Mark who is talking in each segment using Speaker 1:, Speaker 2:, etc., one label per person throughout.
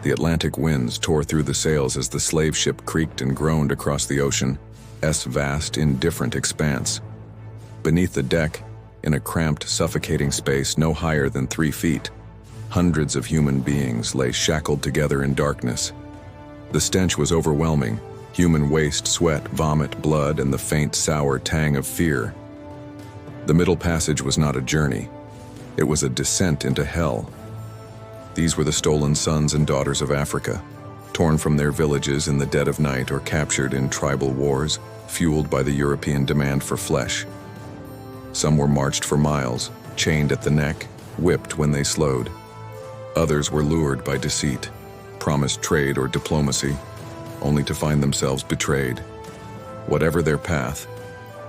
Speaker 1: The Atlantic winds tore through the sails as the slave ship creaked and groaned across the ocean's vast, indifferent expanse. Beneath the deck, in a cramped, suffocating space no higher than 3 feet, hundreds of human beings lay shackled together in darkness. The stench was overwhelming: human waste, sweat, vomit, blood, and the faint, sour tang of fear. The Middle Passage was not a journey. It was a descent into hell. These were the stolen sons and daughters of Africa, torn from their villages in the dead of night or captured in tribal wars, fueled by the European demand for flesh. Some were marched for miles, chained at the neck, whipped when they slowed. Others were lured by deceit, promised trade or diplomacy, only to find themselves betrayed. Whatever their path,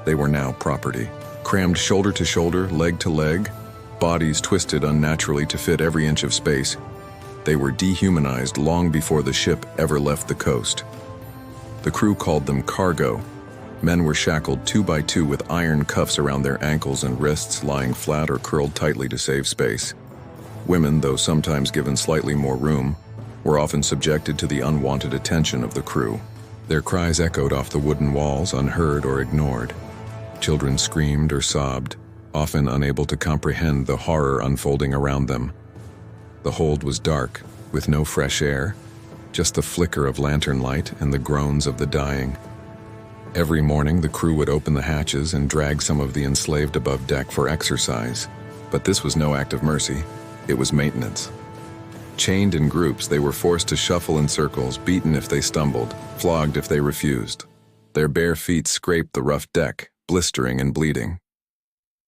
Speaker 1: they were now property. Crammed shoulder to shoulder, leg to leg, bodies twisted unnaturally to fit every inch of space, they were dehumanized long before the ship ever left the coast. The crew called them cargo. Men were shackled 2 by 2 with iron cuffs around their ankles and wrists, lying flat or curled tightly to save space. Women, though sometimes given slightly more room, were often subjected to the unwanted attention of the crew. Their cries echoed off the wooden walls, unheard or ignored. Children screamed or sobbed, often unable to comprehend the horror unfolding around them. The hold was dark, with no fresh air, just the flicker of lantern light and the groans of the dying. Every morning, the crew would open the hatches and drag some of the enslaved above deck for exercise. But this was no act of mercy. It was maintenance. Chained in groups, they were forced to shuffle in circles, beaten if they stumbled, flogged if they refused. Their bare feet scraped the rough deck, blistering and bleeding.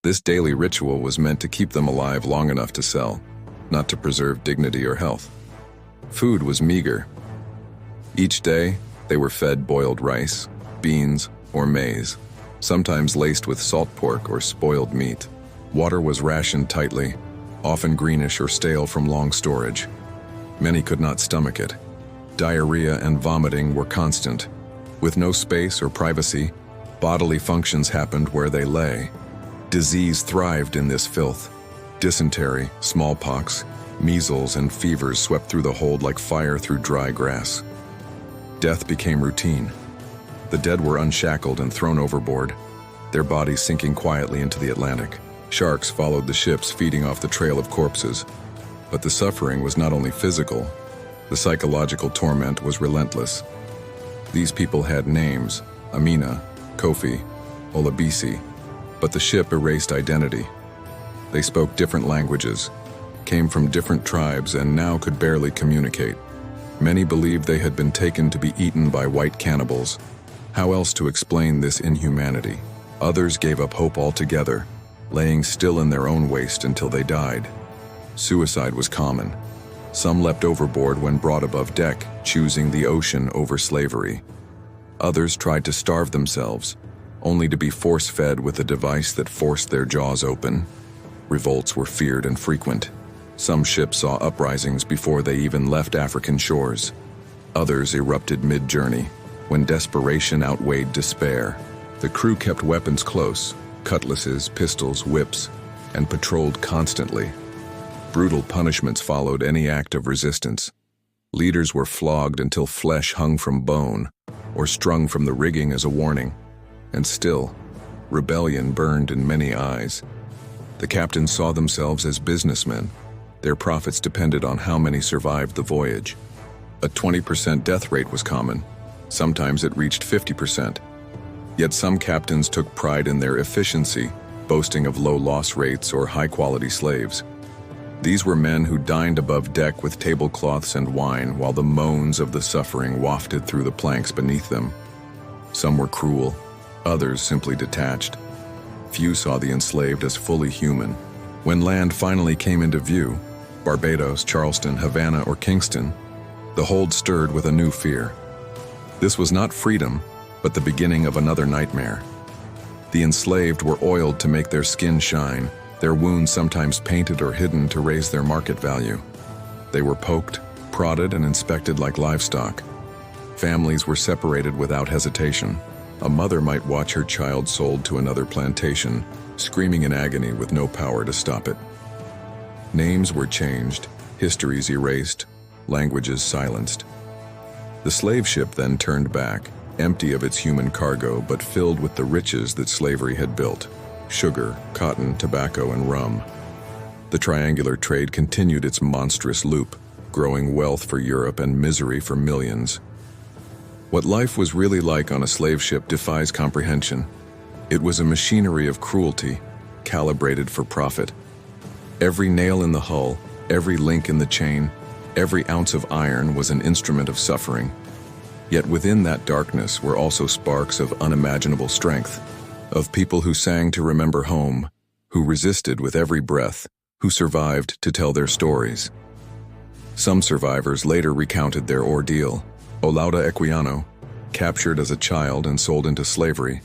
Speaker 1: This daily ritual was meant to keep them alive long enough to sell, not to preserve dignity or health. Food was meager. Each day, they were fed boiled rice, beans, or maize, sometimes laced with salt pork or spoiled meat. Water was rationed tightly, often greenish or stale from long storage. Many could not stomach it. Diarrhea and vomiting were constant. With no space or privacy, bodily functions happened where they lay. Disease thrived in this filth. Dysentery, smallpox, measles, and fevers swept through the hold like fire through dry grass. Death became routine. The dead were unshackled and thrown overboard, their bodies sinking quietly into the Atlantic. Sharks followed the ships, feeding off the trail of corpses. But the suffering was not only physical, the psychological torment was relentless. These people had names: Amina, Kofi, Olabisi, but the ship erased identity. They spoke different languages, came from different tribes, and now could barely communicate. Many believed they had been taken to be eaten by white cannibals. How else to explain this inhumanity? Others gave up hope altogether, laying still in their own waste until they died. Suicide was common. Some leapt overboard when brought above deck, choosing the ocean over slavery. Others tried to starve themselves, only to be force-fed with a device that forced their jaws open. Revolts were feared and frequent. Some ships saw uprisings before they even left African shores. Others erupted mid-journey, when desperation outweighed despair. The crew kept weapons close: cutlasses, pistols, whips, and patrolled constantly. Brutal punishments followed any act of resistance. Leaders were flogged until flesh hung from bone, or strung from the rigging as a warning. And still, rebellion burned in many eyes. The captains saw themselves as businessmen. Their profits depended on how many survived the voyage. A 20% death rate was common. Sometimes it reached 50%. Yet some captains took pride in their efficiency, boasting of low loss rates or high-quality slaves. These were men who dined above deck with tablecloths and wine while the moans of the suffering wafted through the planks beneath them. Some were cruel, others simply detached. Few saw the enslaved as fully human. When land finally came into view, Barbados, Charleston, Havana, or Kingston, the hold stirred with a new fear. This was not freedom, but the beginning of another nightmare. The enslaved were oiled to make their skin shine, their wounds sometimes painted or hidden to raise their market value. They were poked, prodded, and inspected like livestock. Families were separated without hesitation. A mother might watch her child sold to another plantation, screaming in agony with no power to stop it. Names were changed, histories erased, languages silenced. The slave ship then turned back, empty of its human cargo but filled with the riches that slavery had built: sugar, cotton, tobacco, and rum. The triangular trade continued its monstrous loop, growing wealth for Europe and misery for millions. What life was really like on a slave ship defies comprehension. It was a machinery of cruelty, calibrated for profit. Every nail in the hull, every link in the chain, every ounce of iron was an instrument of suffering. Yet within that darkness were also sparks of unimaginable strength, of people who sang to remember home, who resisted with every breath, who survived to tell their stories. Some survivors later recounted their ordeal. Olaudah Equiano, captured as a child and sold into slavery,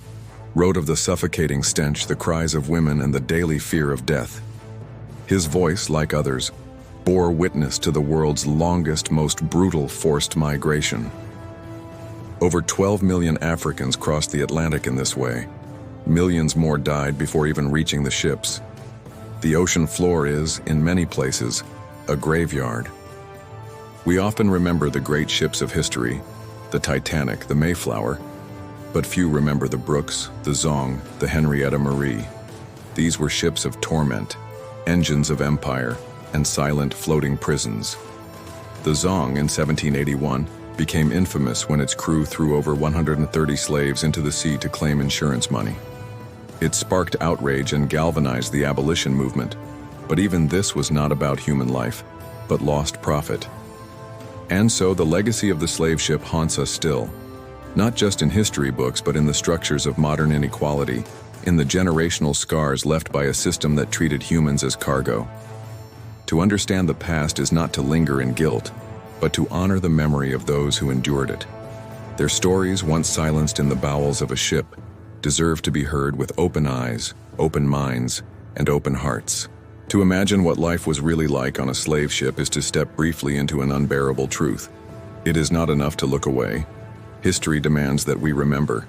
Speaker 1: wrote of the suffocating stench, the cries of women, and the daily fear of death. His voice, like others, bore witness to the world's longest, most brutal forced migration. Over 12 million Africans crossed the Atlantic in this way. Millions more died before even reaching the ships. The ocean floor is, in many places, a graveyard. We often remember the great ships of history, the Titanic, the Mayflower, but few remember the Brooks, the Zong, the Henrietta Marie. These were ships of torment, engines of empire, and silent floating prisons. The Zong in 1781 became infamous when its crew threw over 130 slaves into the sea to claim insurance money. It sparked outrage and galvanized the abolition movement, but even this was not about human life, but lost profit. And so the legacy of the slave ship haunts us still, not just in history books but in the structures of modern inequality, in the generational scars left by a system that treated humans as cargo. To understand the past is not to linger in guilt, but to honor the memory of those who endured it. Their stories, once silenced in the bowels of a ship, deserve to be heard with open eyes, open minds, and open hearts. To imagine what life was really like on a slave ship is to step briefly into an unbearable truth. It is not enough to look away. History demands that we remember,